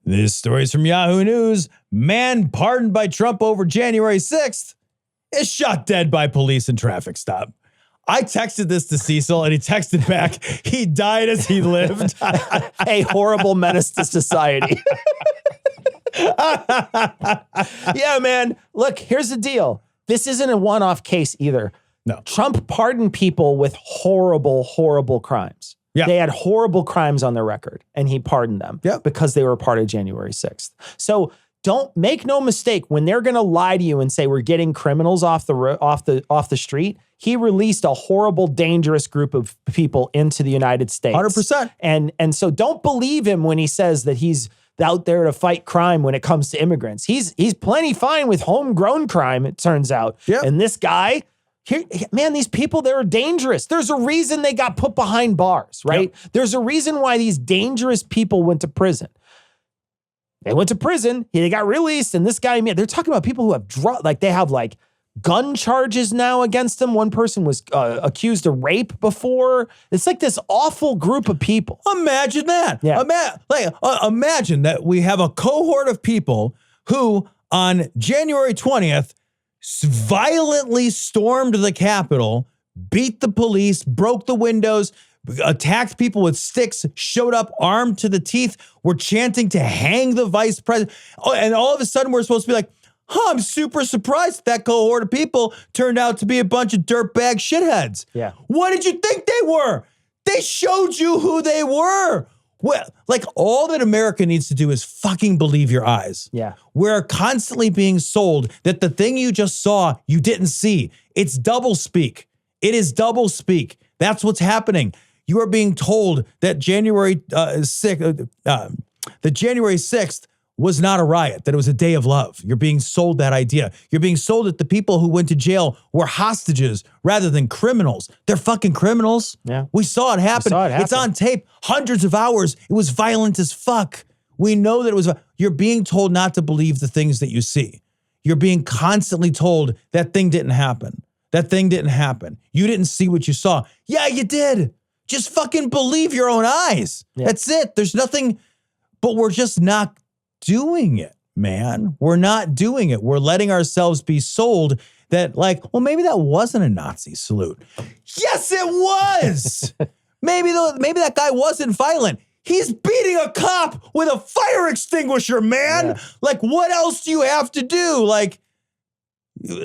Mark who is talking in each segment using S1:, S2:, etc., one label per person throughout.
S1: This story's from Yahoo News. Man pardoned by Trump over January 6th is shot dead by police in traffic stop. I texted this to Cecil and he texted back, he died as he lived.
S2: A horrible menace to society. Yeah, man. Look, here's the deal. This isn't a one-off case either.
S1: No.
S2: Trump pardoned people with horrible, horrible crimes.
S1: Yeah.
S2: They had horrible crimes on their record, and he pardoned them because they were part of January 6th. So don't make no mistake, when they're going to lie to you and say we're getting criminals off the street, he released a horrible, dangerous group of people into the United States.
S1: 100%.
S2: And so don't believe him when he says that he's out there to fight crime when it comes to immigrants. He's plenty fine with homegrown crime, it turns out.
S1: Yep.
S2: And this guy, here, man, these people, they're dangerous. There's a reason they got put behind bars, right? Yep. There's a reason why these dangerous people went to prison. They went to prison, they got released, and this guy, man, they're talking about people who have they have gun charges now against them. One person was accused of rape before. It's like this awful group of people.
S1: Imagine that.
S2: Yeah.
S1: Imagine that we have a cohort of people who on January 20th violently stormed the Capitol, beat the police, broke the windows, attacked people with sticks, showed up armed to the teeth, were chanting to hang the vice president. Oh, and all of a sudden we're supposed to be like, I'm super surprised that cohort of people turned out to be a bunch of dirtbag shitheads.
S2: Yeah.
S1: What did you think they were? They showed you who they were. Well, all that America needs to do is fucking believe your eyes.
S2: Yeah.
S1: We're constantly being sold that the thing you just saw, you didn't see. It's double speak. It is double speak. That's what's happening. You are being told that January 6th was not a riot, that it was a day of love. You're being sold that idea. You're being sold that the people who went to jail were hostages rather than criminals. They're fucking criminals.
S2: Yeah.
S1: We saw it happen. It's on tape. Hundreds of hours. It was violent as fuck. We know that it was. You're being told not to believe the things that you see. You're being constantly told that thing didn't happen. That thing didn't happen. You didn't see what you saw. Yeah, you did. Just fucking believe your own eyes. Yeah. That's it. There's nothing, but we're just not doing it, man. We're not doing it. We're letting ourselves be sold that well, maybe that wasn't a Nazi salute. Yes, it was. maybe that guy wasn't violent. He's beating a cop with a fire extinguisher, man. Yeah. What else do you have to do?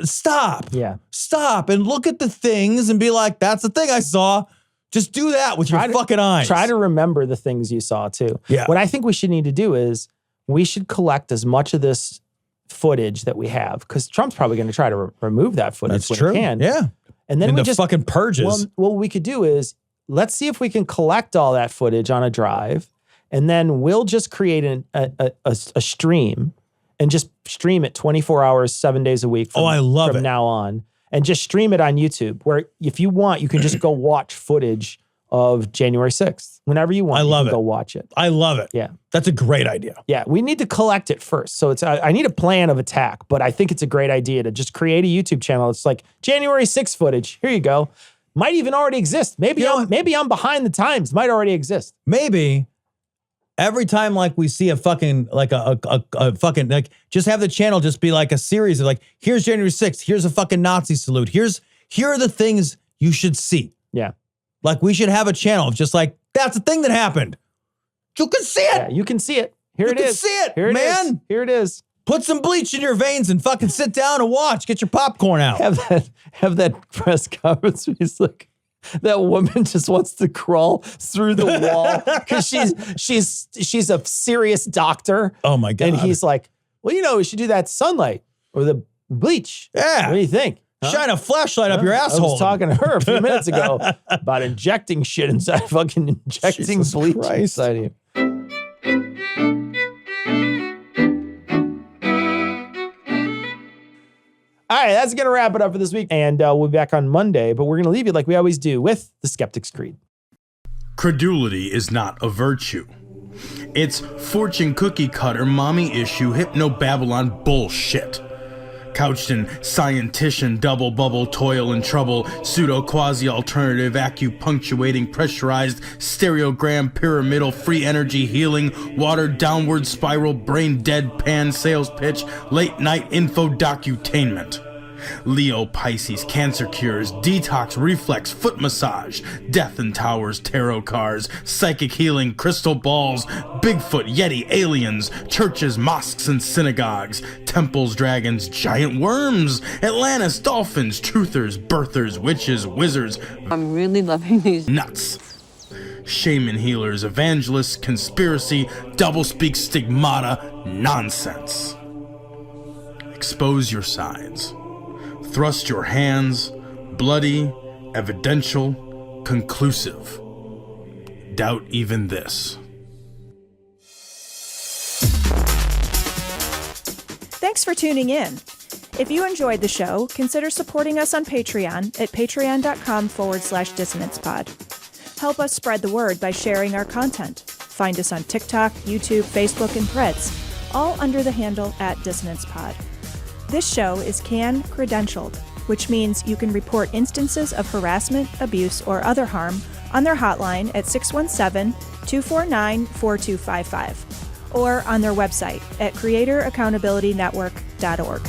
S1: Stop.
S2: Yeah.
S1: Stop and look at the things and be like, that's the thing I saw. Just do that with your fucking eyes.
S2: Try to remember the things you saw too.
S1: Yeah.
S2: What I think we should need to do is we should collect as much of this footage that we have, because Trump's probably going to try to remove that footage when he can.
S1: Yeah.
S2: And then we just
S1: fucking purges.
S2: Well, what we could do is let's see if we can collect all that footage on a drive, and then we'll just create a stream and just stream it 24 hours, 7 days a week from now on, and just stream it on YouTube, where if you want, you can just go watch footage of January 6th. Whenever you want, go watch it.
S1: I love it.
S2: Yeah.
S1: That's a great idea.
S2: Yeah. We need to collect it first. So I need a plan of attack, but I think it's a great idea to just create a YouTube channel. It's like January 6th footage. Here you go. Might even already exist. Maybe I'm behind the times. Might already exist.
S1: Maybe every time we see a fucking, just have the channel just be like a series of here's January 6th. Here's a fucking Nazi salute. Here are the things you should see.
S2: Yeah.
S1: We should have a channel of just that's the thing that happened. You can see it.
S2: Yeah, you can see it. Here it is.
S1: You can see it,
S2: Here it
S1: man.
S2: Is. Here it is.
S1: Put some bleach in your veins and fucking sit down and watch. Get your popcorn out.
S2: Have that press conference where he's like, that woman just wants to crawl through the wall because she's a serious doctor.
S1: Oh my God.
S2: And he's like, well, we should do that sunlight or the bleach.
S1: Yeah.
S2: What do you think? Huh?
S1: Shine a flashlight up your asshole.
S2: I was talking to her a few minutes ago about injecting shit inside, fucking injecting
S1: Jesus
S2: bleach
S1: Christ.
S2: inside you. All right, that's going to wrap it up for this week. And we'll be back on Monday, but we're going to leave you like we always do with the Skeptic's Creed.
S3: Credulity is not a virtue. It's fortune cookie cutter, mommy issue, hypno Babylon bullshit. couched in scientician, double bubble, toil and trouble, pseudo quasi alternative, acupunctuating, pressurized, stereogram, pyramidal, free energy healing, watered downward spiral, brain dead pan sales pitch, late night info docutainment. Leo, Pisces, cancer cures, detox, reflex, foot massage, death and towers, tarot cards, psychic healing, crystal balls, Bigfoot, Yeti, aliens, churches, mosques and synagogues, temples, dragons, giant worms, Atlantis, dolphins, truthers, birthers, witches, wizards.
S4: I'm really loving these.
S3: Nuts. Shaman healers, evangelists, conspiracy, doublespeak, stigmata, nonsense. Expose your sides. Thrust your hands, bloody, evidential, conclusive. Doubt even this.
S5: Thanks for tuning in. If you enjoyed the show, consider supporting us on Patreon at patreon.com/dissonancepod. Help us spread the word by sharing our content. Find us on TikTok, YouTube, Facebook, and Threads, all under the handle @dissonancepod. This show is CAN credentialed, which means you can report instances of harassment, abuse, or other harm on their hotline at 617-249-4255 or on their website at creatoraccountabilitynetwork.org.